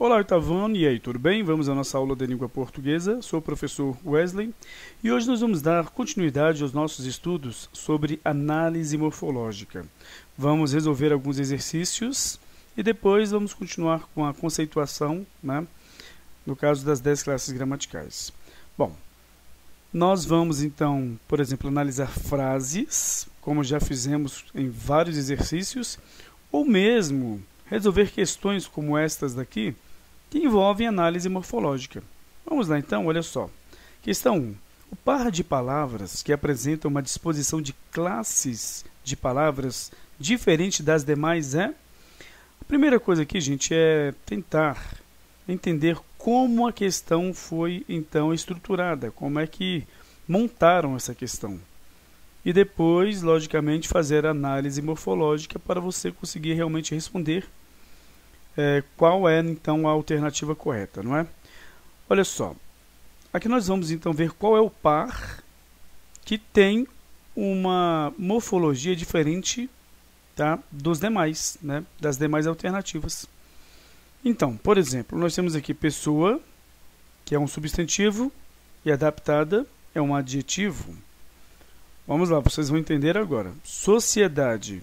Olá, oitavano, e aí, tudo bem? Vamos à nossa aula de língua portuguesa. Sou o professor Wesley e hoje nós vamos dar continuidade aos nossos estudos sobre análise morfológica. Vamos resolver alguns exercícios e depois vamos continuar com a conceituação, né, no caso das 10 classes gramaticais. Bom, nós vamos então, por exemplo, analisar frases, como já fizemos em vários exercícios, ou mesmo resolver questões como estas daqui, que envolvem análise morfológica. Vamos lá então, olha só. Questão 1. O par de palavras que apresentam uma disposição de classes de palavras diferente das demais é... A primeira coisa aqui, gente, é tentar entender como a questão foi então estruturada, como é que montaram essa questão. E depois, logicamente, fazer a análise morfológica para você conseguir realmente responder qual é, então, a alternativa correta, não é? Olha só, aqui nós vamos, então, ver qual é o par que tem uma morfologia diferente, tá, dos demais, né, das demais alternativas. Então, por exemplo, nós temos aqui pessoa, que é um substantivo, e adaptada é um adjetivo. Vamos lá, vocês vão entender agora. Sociedade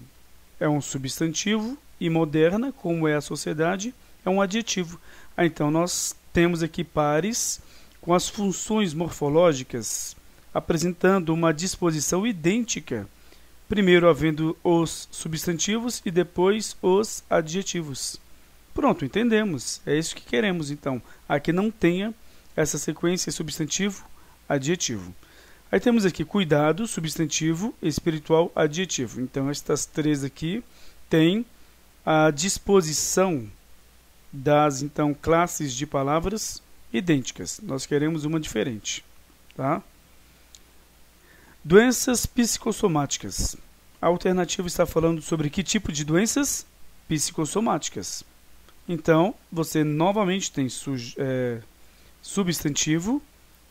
é um substantivo e moderna, como é a sociedade, é um adjetivo. Então, nós temos aqui pares com as funções morfológicas apresentando uma disposição idêntica, primeiro havendo os substantivos e depois os adjetivos. Pronto, entendemos. É isso que queremos, então. Aqui não tenha essa sequência substantivo, adjetivo. Aí temos aqui cuidado, substantivo, espiritual, adjetivo. Então, estas três aqui têm a disposição das, então, classes de palavras idênticas. Nós queremos uma diferente, tá? Doenças psicossomáticas. A alternativa está falando sobre que tipo de doenças? Psicossomáticas. Então, você novamente tem substantivo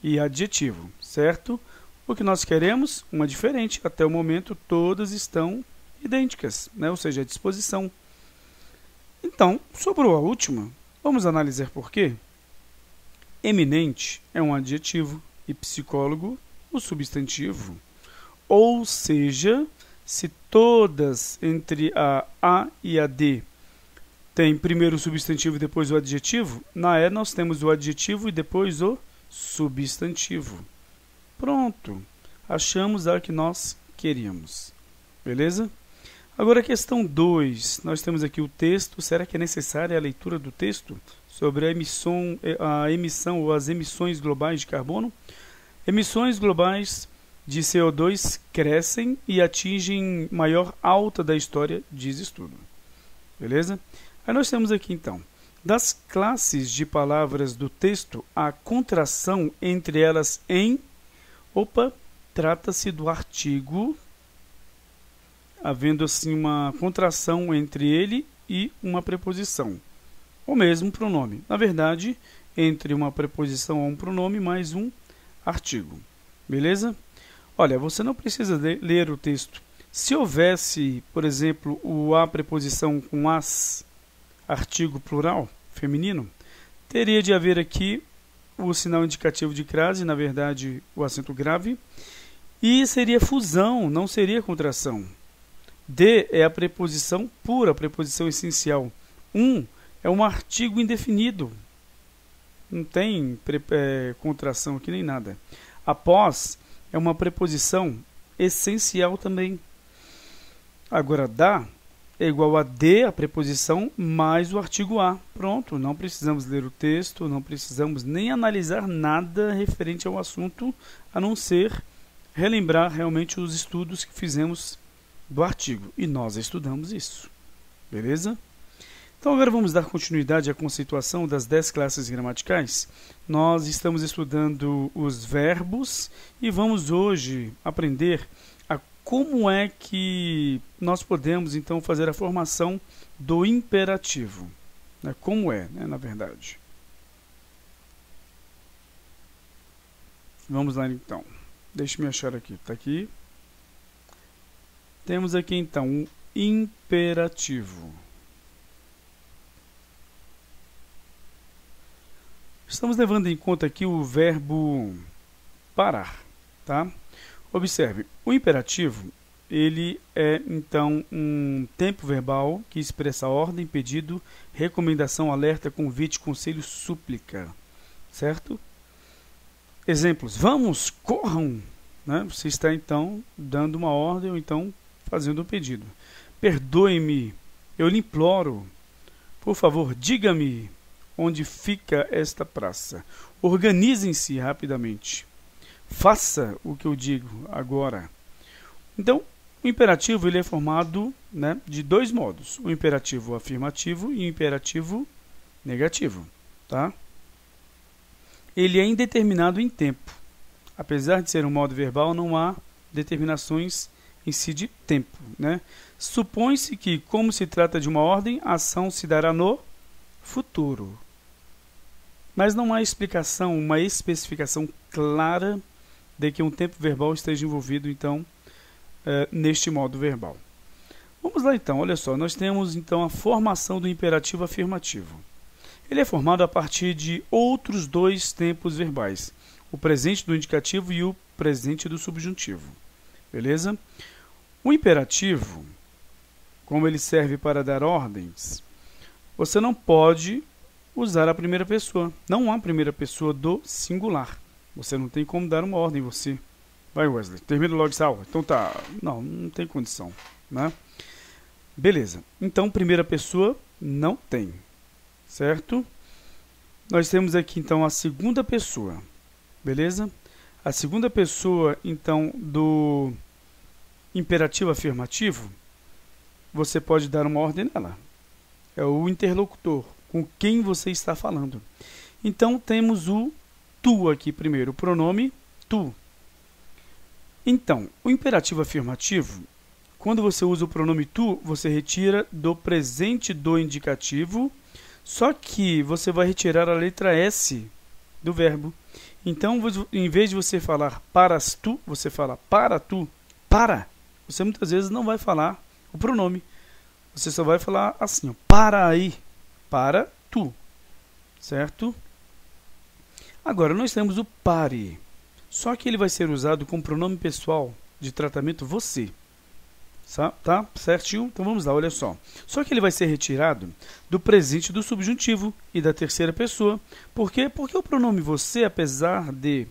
e adjetivo, certo? O que nós queremos? Uma diferente. Até o momento, todas estão idênticas, né? Ou seja, a disposição. Então, sobrou a última. Vamos analisar por quê? Eminente é um adjetivo e psicólogo o substantivo. Ou seja, se todas entre a A e a D tem primeiro o substantivo e depois o adjetivo, na E nós temos o adjetivo e depois o substantivo. Pronto, achamos a que nós queríamos. Beleza? Agora a questão 2, nós temos aqui o texto. Será que é necessária a leitura do texto sobre a emissão ou as emissões globais de carbono? Emissões globais de CO2 crescem e atingem maior alta da história, diz estudo. Beleza? Aí nós temos aqui então, das classes de palavras do texto, a contração entre elas em... trata-se do artigo, havendo assim uma contração entre ele e uma preposição, ou mesmo pronome. Na verdade, entre uma preposição ou um pronome mais um artigo. Beleza? Olha, você não precisa ler o texto. Se houvesse, por exemplo, a preposição com as, artigo plural, feminino, teria de haver aqui o sinal indicativo de crase, na verdade, o acento grave, e seria fusão, não seria contração. De é a preposição pura, a preposição essencial. É um artigo indefinido. Não tem contração aqui nem nada. Após é uma preposição essencial também. Agora, da é igual a de, a preposição, mais o artigo a. Pronto, não precisamos ler o texto, não precisamos nem analisar nada referente ao assunto, a não ser relembrar realmente os estudos que fizemos do artigo. E nós estudamos isso. Beleza? Então agora vamos dar continuidade à conceituação das 10 classes gramaticais. Nós estamos estudando os verbos e vamos hoje aprender a como é que nós podemos então fazer a formação do imperativo. Como é, né, na verdade. Vamos lá então. Deixa-me achar aqui. Está aqui. Temos aqui então um imperativo. Estamos levando em conta aqui o verbo parar, tá? Observe, o imperativo, ele é então um tempo verbal que expressa ordem, pedido, recomendação, alerta, convite, conselho, súplica, certo? Exemplos: vamos, corram, né? Você está então dando uma ordem ou então fazendo um pedido. Perdoe-me, eu lhe imploro, por favor, diga-me onde fica esta praça. Organizem-se rapidamente. Faça o que eu digo agora. Então, o imperativo ele é formado, né, de dois modos: o imperativo afirmativo e o imperativo negativo, tá? Ele é indeterminado em tempo. Apesar de ser um modo verbal, não há determinações em si de tempo, né? Supõe-se que, como se trata de uma ordem, a ação se dará no futuro. Mas não há explicação, uma especificação clara de que um tempo verbal esteja envolvido, então, neste modo verbal. Vamos lá, então. Olha só, nós temos, então, a formação do imperativo afirmativo. Ele é formado a partir de outros dois tempos verbais: o presente do indicativo e o presente do subjuntivo. Beleza? O imperativo, como ele serve para dar ordens, você não pode usar a primeira pessoa. Não há primeira pessoa do singular. Você não tem como dar uma ordem, você. Vai, Wesley, termina logo essa aula. Então tá. Não tem condição, né? Beleza. Então, primeira pessoa não tem. Certo? Nós temos aqui, então, a segunda pessoa. Beleza? A segunda pessoa, então, do imperativo afirmativo, você pode dar uma ordem nela. É o interlocutor, com quem você está falando. Então, temos o tu aqui primeiro, o pronome tu. Então, o imperativo afirmativo, quando você usa o pronome tu, você retira do presente do indicativo, só que você vai retirar a letra S do verbo. Então, em vez de você falar paras tu, você fala para tu. Para. Você muitas vezes não vai falar o pronome. Você só vai falar assim, ó, para aí. Para tu. Certo? Agora, nós temos o pare. Só que ele vai ser usado com pronome pessoal de tratamento você. Tá? Certinho? Então vamos lá, olha só. Só que ele vai ser retirado do presente do subjuntivo e da terceira pessoa. Por quê? Porque o pronome você, apesar de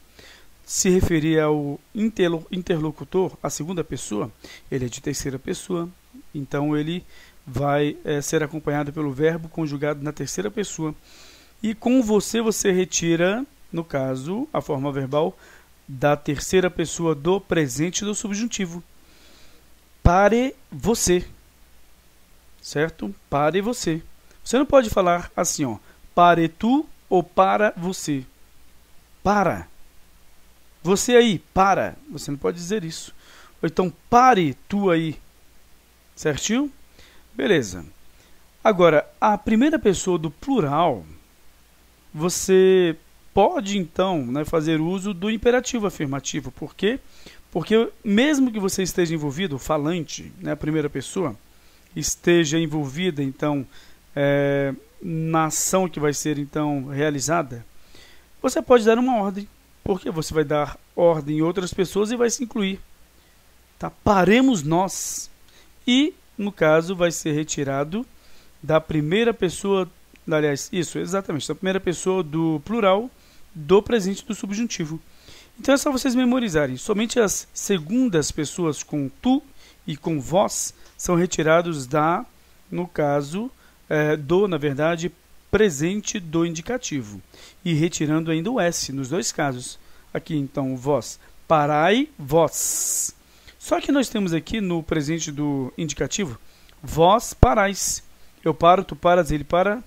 se referir ao interlocutor, a segunda pessoa, ele é de terceira pessoa. Então ele vai ser acompanhado pelo verbo conjugado na terceira pessoa. E com você, você retira, no caso, a forma verbal da terceira pessoa do presente do subjuntivo. Pare você. Certo? Pare você. Você não pode falar assim, ó, pare tu ou para você. Para. Você aí, para. Você não pode dizer isso. Ou então, pare tu aí. Certinho? Beleza. Agora, a primeira pessoa do plural, você pode, então, né, fazer uso do imperativo afirmativo. Por quê? Porque mesmo que você esteja envolvido, o falante, né, a primeira pessoa, esteja envolvida, então, na ação que vai ser, então, realizada, você pode dar uma ordem. Porque você vai dar ordem em outras pessoas e vai se incluir. Tá? Paremos nós. E, no caso, vai ser retirado da primeira pessoa, aliás, isso, exatamente, da primeira pessoa do plural do presente do subjuntivo. Então é só vocês memorizarem. Somente as segundas pessoas com tu e com vós são retirados da, no caso, na verdade, presente do indicativo. E retirando ainda o S nos dois casos. Aqui, então, vós. Parai, vós. Só que nós temos aqui no presente do indicativo, vós parais. Eu paro, tu paras, ele para.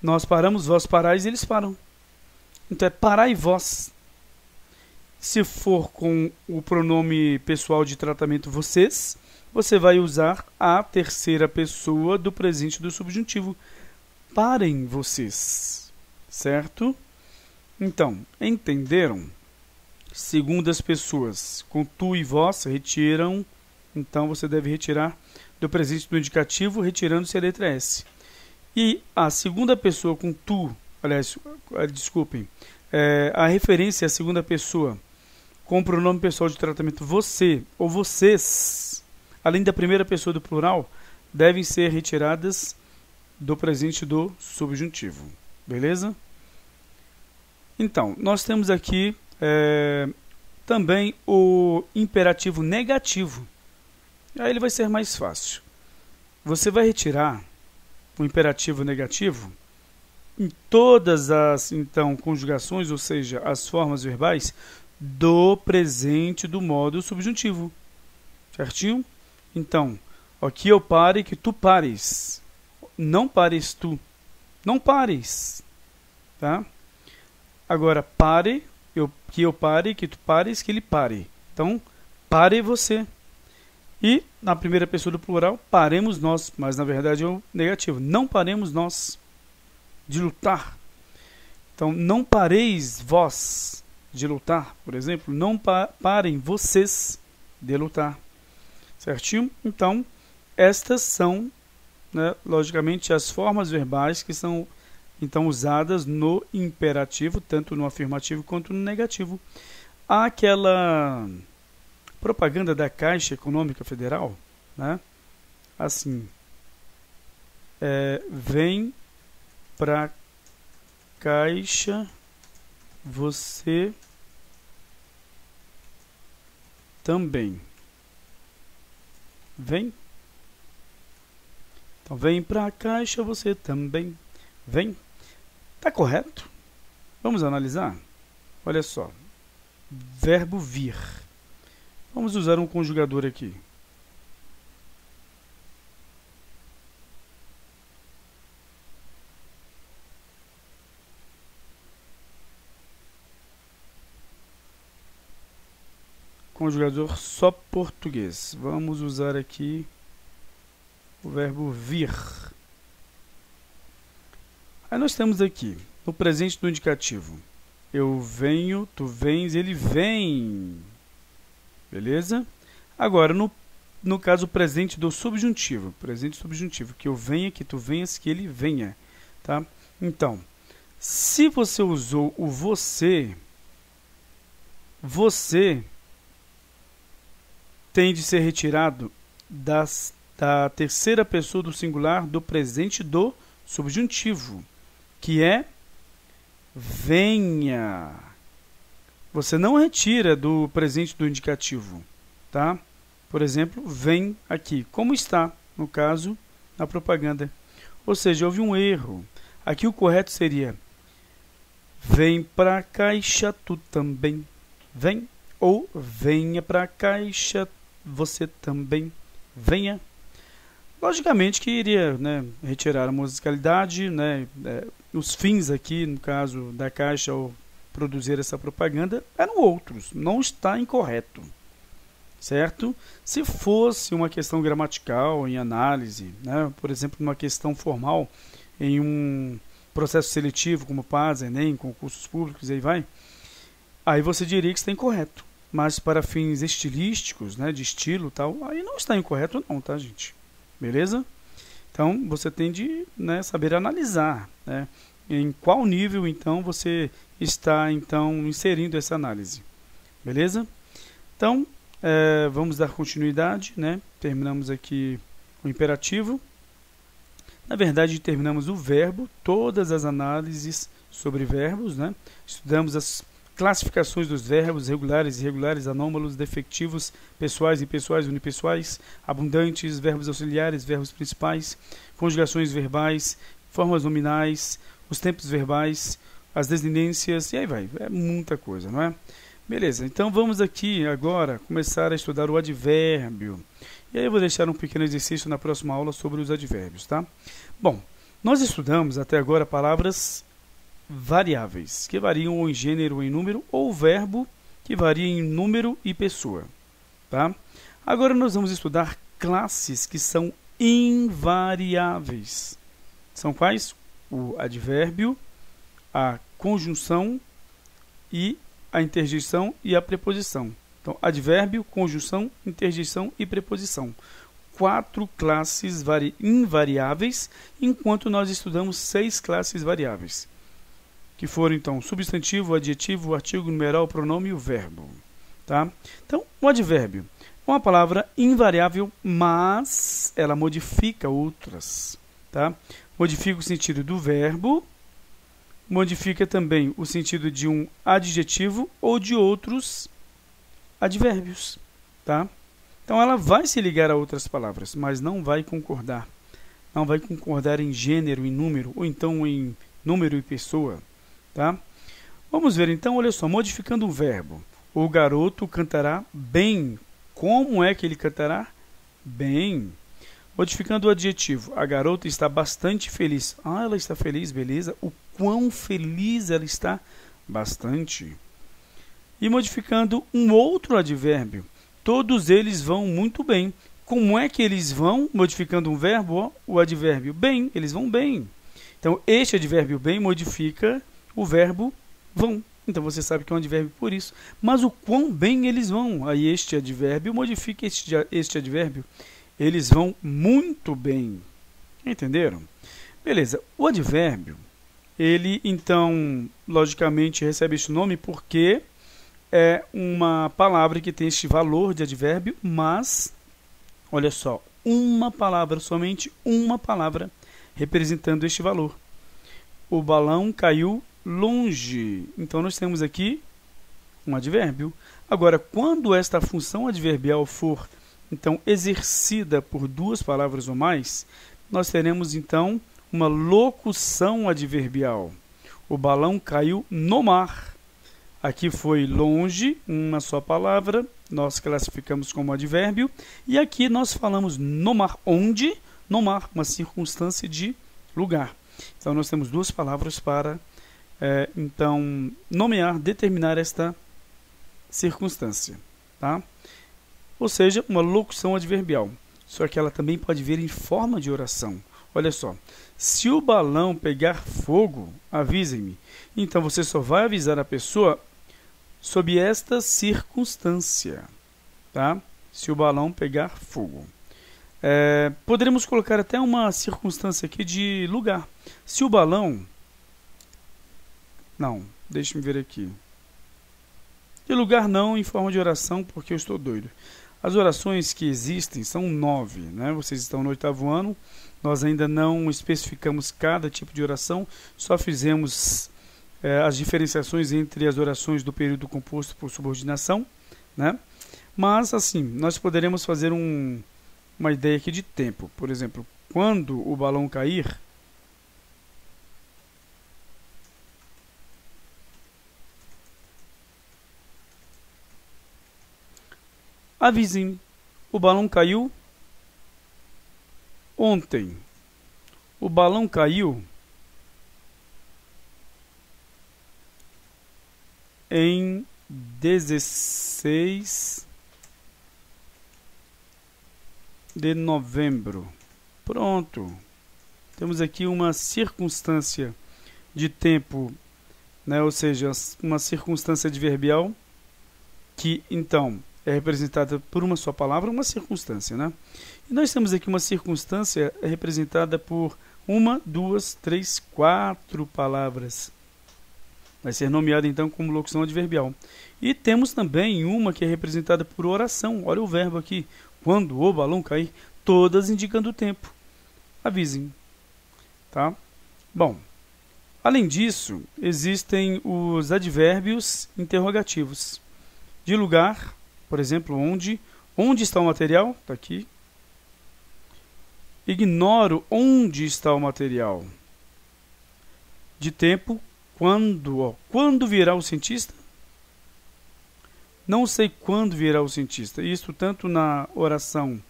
Nós paramos, vós parais, eles param. Então é parai vós. Se for com o pronome pessoal de tratamento vocês, você vai usar a terceira pessoa do presente do subjuntivo. Parem vocês. Certo? Então, entenderam? Segundas pessoas com tu e vós retiram. Então você deve retirar do presente do indicativo, retirando-se a letra S. E a segunda pessoa com tu, aliás, desculpem, a referência à segunda pessoa com o pronome pessoal de tratamento você ou vocês, além da primeira pessoa do plural, devem ser retiradas do presente do subjuntivo. Beleza? Então, nós temos aqui também o imperativo negativo. Aí ele vai ser mais fácil. Você vai retirar o imperativo negativo em todas as conjugações, ou seja, as formas verbais do presente do modo subjuntivo. Certinho? Então, aqui eu pare, que tu pares. Não pares tu. Não pares. Tá? Agora, pare, que eu pare, que tu pares, que ele pare. Então, pare você. E, na primeira pessoa do plural, paremos nós. Mas, na verdade, é o negativo. Não paremos nós de lutar. Então, não pareis vós de lutar, por exemplo. Não parem vocês de lutar. Certinho? Então, estas são, né, logicamente, as formas verbais que são então usadas no imperativo, tanto no afirmativo quanto no negativo. Há aquela propaganda da Caixa Econômica Federal, né? Assim, vem pra Caixa você também. Vem. Então, vem pra Caixa você também. Vem. Tá correto? Vamos analisar? Olha só. Verbo vir. Vamos usar um conjugador aqui. Conjugador só português. Vamos usar aqui o verbo vir. Aí nós temos aqui, no presente do indicativo, eu venho, tu vens, ele vem. Beleza? Agora, no caso presente do subjuntivo, presente subjuntivo, que eu venha, que tu venhas, que ele venha. Tá? Então, se você usou o você tem de ser retirado da terceira pessoa do singular do presente do subjuntivo, que é venha. Você não retira do presente do indicativo, tá? Por exemplo, vem aqui, como está, no caso, na propaganda. Ou seja, houve um erro. Aqui o correto seria vem pra Caixa tu também. Vem. Ou venha pra Caixa você também. Venha. Logicamente que iria, né, retirar a musicalidade, né, os fins aqui, no caso da Caixa, ao produzir essa propaganda, eram outros. Não está incorreto. Certo? Se fosse uma questão gramatical, em análise, né, por exemplo, uma questão formal, em um processo seletivo, como PAS, Enem, concursos públicos, e aí vai, aí você diria que está incorreto. Mas para fins estilísticos, né, de estilo e tal, aí não está incorreto não, tá, gente? Beleza? Então, você tem de, né, saber analisar, né, em qual nível, então, você está, então, inserindo essa análise. Beleza? Então, vamos dar continuidade, né? Terminamos aqui o imperativo. Na verdade, terminamos o verbo, todas as análises sobre verbos, né? Estudamos as classificações dos verbos, regulares, irregulares, anômalos, defectivos, pessoais, impessoais, unipessoais, abundantes, verbos auxiliares, verbos principais, conjugações verbais, formas nominais, os tempos verbais, as desinências, e aí vai. É muita coisa, não é? Beleza, então vamos aqui agora começar a estudar o advérbio. E aí eu vou deixar um pequeno exercício na próxima aula sobre os advérbios, tá? Bom, nós estudamos até agora palavras variáveis, que variam ou em gênero ou em número, ou verbo, que varia em número e pessoa, tá? Agora nós vamos estudar classes que são invariáveis. São quais? O advérbio, a conjunção e a interjeição e a preposição. Então, advérbio, conjunção, interjeição e preposição. 4 classes invariáveis, enquanto nós estudamos 6 classes variáveis. que foram então substantivo, adjetivo, artigo, numeral, pronome e o verbo. Tá? Então, o advérbio é uma palavra invariável, mas ela modifica outras. Tá? Modifica o sentido do verbo, modifica também o sentido de um adjetivo ou de outros advérbios. Tá? Então, ela vai se ligar a outras palavras, mas não vai concordar. Não vai concordar em gênero, em número, ou então em número e pessoa. Tá? Vamos ver então, olha só, modificando um verbo. O garoto cantará bem. Como é que ele cantará? Bem. Modificando o adjetivo. A garota está bastante feliz. Ah, ela está feliz, beleza. O quão feliz ela está? Bastante. E modificando um outro advérbio. Todos eles vão muito bem. Como é que eles vão? Modificando um verbo, o advérbio bem. Eles vão bem. Então, este advérbio bem modifica o verbo vão. Então, você sabe que é um advérbio por isso. Mas o quão bem eles vão? Aí, este advérbio modifica este advérbio. Eles vão muito bem. Entenderam? Beleza. O advérbio, ele, então, logicamente, recebe este nome porque é uma palavra que tem este valor de advérbio, mas, olha só, uma palavra, somente uma palavra, representando este valor. O balão caiu longe. Então, nós temos aqui um advérbio. Agora, quando esta função adverbial for, então, exercida por duas palavras ou mais, nós teremos, então, uma locução adverbial. O balão caiu no mar. Aqui foi longe, uma só palavra, nós classificamos como advérbio. E aqui nós falamos no mar. Onde? No mar, uma circunstância de lugar. Então, nós temos duas palavras para então, nomear, determinar esta circunstância. Tá? Ou seja, uma locução adverbial. Só que ela também pode vir em forma de oração. Olha só. Se o balão pegar fogo, avisem-me. Então, você só vai avisar a pessoa sob esta circunstância. Tá? Se o balão pegar fogo. Poderíamos colocar até uma circunstância aqui de lugar. Se o balão... Não, deixe-me ver aqui. De lugar não, em forma de oração, porque eu estou doido. As orações que existem são 9, né? Vocês estão no 8º ano, nós ainda não especificamos cada tipo de oração, só fizemos as diferenciações entre as orações do período composto por subordinação, né? Mas, assim, nós poderemos fazer uma ideia aqui de tempo. Por exemplo, quando o balão cair... Avisem, o balão caiu ontem. O balão caiu em 16 de novembro. Pronto. Temos aqui uma circunstância de tempo, né? Ou seja, uma circunstância adverbial que, então, é representada por uma só palavra, uma circunstância, né? E nós temos aqui uma circunstância representada por 1, 2, 3, 4 palavras. Vai ser nomeada, então, como locução adverbial. E temos também uma que é representada por oração. Olha o verbo aqui. Quando o balão cair, todas indicando o tempo. Avisem. Tá? Bom, além disso, existem os advérbios interrogativos. De lugar... Por exemplo, onde está o material? Está aqui. Ignoro onde está o material. De tempo, quando? Quando virá o cientista? Não sei quando virá o cientista. Isso tanto na oração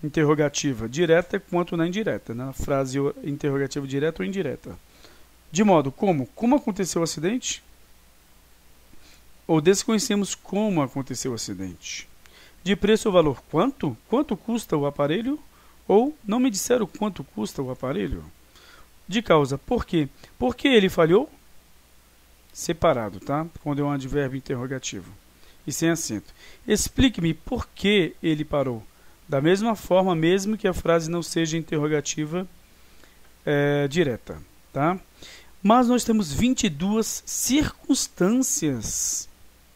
interrogativa direta quanto na indireta. Na frase interrogativa direta ou indireta. De modo como? Como aconteceu o acidente? Ou desconhecemos como aconteceu o acidente. De preço ou valor, quanto? Quanto custa o aparelho? Ou não me disseram quanto custa o aparelho? De causa, por quê? Por que ele falhou? Separado, tá? Quando é um advérbio interrogativo. E sem acento. Explique-me por que ele parou. Da mesma forma, mesmo que a frase não seja interrogativa direta, tá? Mas nós temos 22 circunstâncias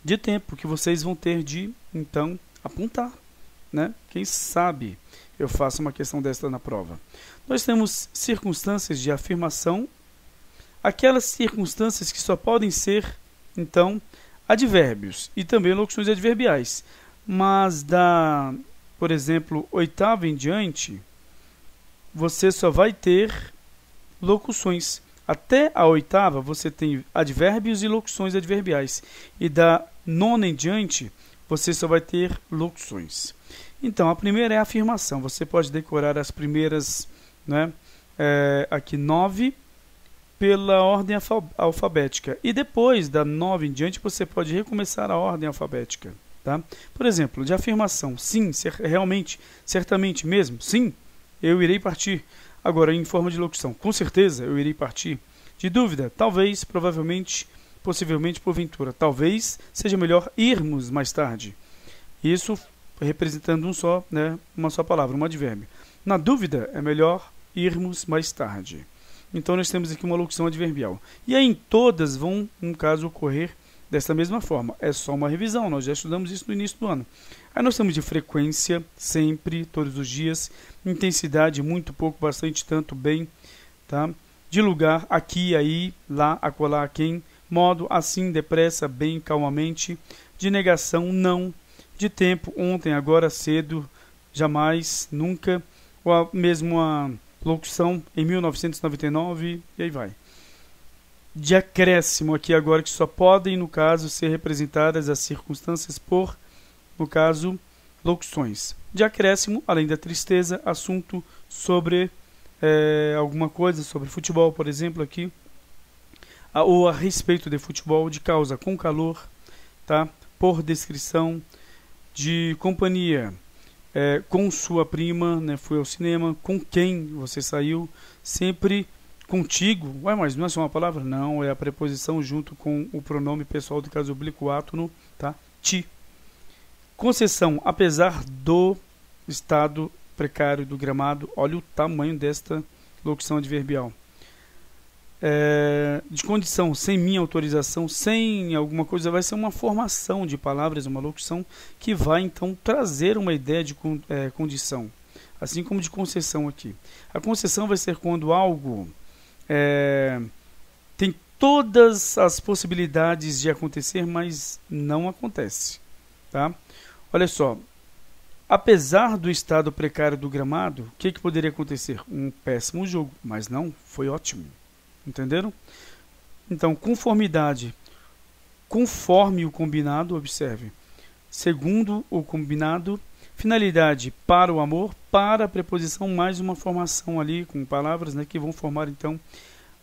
de tempo que vocês vão ter de, então, apontar, né? Quem sabe eu faço uma questão desta na prova. Nós temos circunstâncias de afirmação, aquelas circunstâncias que só podem ser, então, advérbios e também locuções adverbiais. Mas por exemplo, oitava em diante, você só vai ter locuções. Até a oitava você tem advérbios e locuções adverbiais. E da nona em diante, você só vai ter locuções. Então, a primeira é a afirmação. Você pode decorar as primeiras, né, aqui 9 pela ordem alfabética. E depois da 9 em diante, você pode recomeçar a ordem alfabética. Tá? Por exemplo, de afirmação, sim, realmente, certamente mesmo, sim, eu irei partir. Agora, em forma de locução, com certeza eu irei partir. De dúvida, talvez, provavelmente, possivelmente, porventura. Talvez seja melhor irmos mais tarde. Isso representando uma só palavra, um advérbio. Na dúvida, é melhor irmos mais tarde. Então, nós temos aqui uma locução adverbial. E aí, em todas vão, no caso, ocorrer desta mesma forma. É só uma revisão, nós já estudamos isso no início do ano. Aí nós temos de frequência, sempre, todos os dias. Intensidade, muito pouco, bastante, tanto, bem. Tá? De lugar, aqui, aí, lá, acolá, quem. Modo, assim, depressa, bem, calmamente. De negação, não. De tempo, ontem, agora, cedo, jamais, nunca. Ou mesmo a locução em 1999, e aí vai. De acréscimo aqui agora, que só podem, no caso, ser representadas as circunstâncias por, no caso, locuções. De acréscimo, além da tristeza, assunto sobre alguma coisa, sobre futebol, por exemplo, aqui, ou a respeito de futebol, de causa, com calor, tá? Por descrição, de companhia, com sua prima, né? Foi ao cinema, com quem você saiu, sempre contigo. Ué, mas não é só uma palavra? Não, é a preposição junto com o pronome pessoal do caso oblíquo átono, tá? Ti. Concessão, apesar do estado precário do gramado. Olha o tamanho desta locução adverbial. De condição, sem minha autorização, sem alguma coisa, vai ser uma formação de palavras, uma locução que vai então trazer uma ideia de condição, assim como de concessão aqui. A concessão vai ser quando algo tem todas as possibilidades de acontecer, mas não acontece, tá? Olha só, apesar do estado precário do gramado, o que poderia acontecer? Um péssimo jogo, mas não, foi ótimo. Entenderam? Então, conformidade, conforme o combinado, observe. Segundo o combinado, finalidade, para o amor, para a preposição, mais uma formação ali com palavras, né, que vão formar então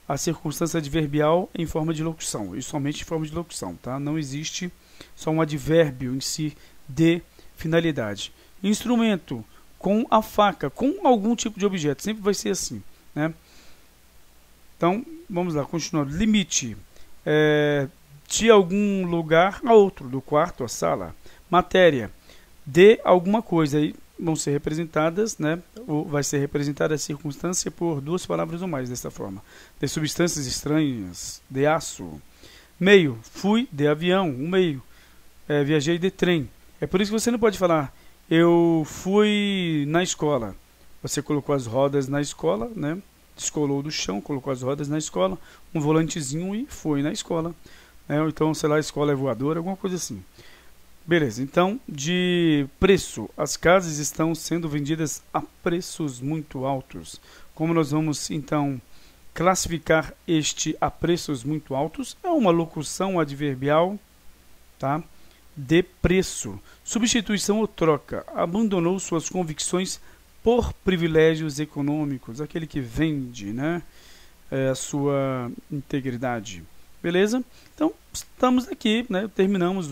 a circunstância adverbial em forma de locução, e somente em forma de locução, tá? Não existe só um advérbio em si de finalidade. Instrumento, com a faca, com algum tipo de objeto, sempre vai ser assim, né? Então, vamos lá, continuando. Limite, de algum lugar a outro, do quarto à sala. Matéria, de alguma coisa, aí vão ser representadas, né? Ou vai ser representada a circunstância por duas palavras ou mais, dessa forma. De substâncias estranhas, de aço. Meio, fui de avião, um meio. Viajei de trem. É por isso que você não pode falar, eu fui na escola. Você colocou as rodas na escola, né? Descolou do chão, colocou as rodas na escola, um volantezinho e foi na escola. Ou então, sei lá, a escola é voadora, alguma coisa assim. Beleza, então, de preço, as casas estão sendo vendidas a preços muito altos. Como nós vamos, então, classificar este a preços muito altos? É uma locução adverbial, tá? De preço. Substituição ou troca. Abandonou suas convicções por privilégios econômicos, aquele que vende, né, a sua integridade. Beleza? Então, estamos aqui, né, terminamos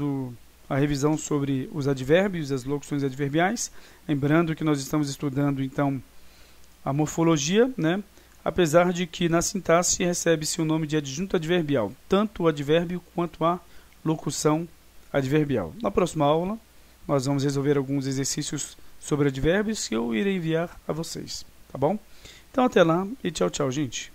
a revisão sobre os advérbios, as locuções adverbiais. Lembrando que nós estamos estudando, então, a morfologia, né, apesar de que na sintaxe recebe-se o nome de adjunto adverbial, tanto o advérbio quanto a locução adverbial. Na próxima aula, nós vamos resolver alguns exercícios sobre advérbios que eu irei enviar a vocês, tá bom? Então até lá e tchau, tchau, gente.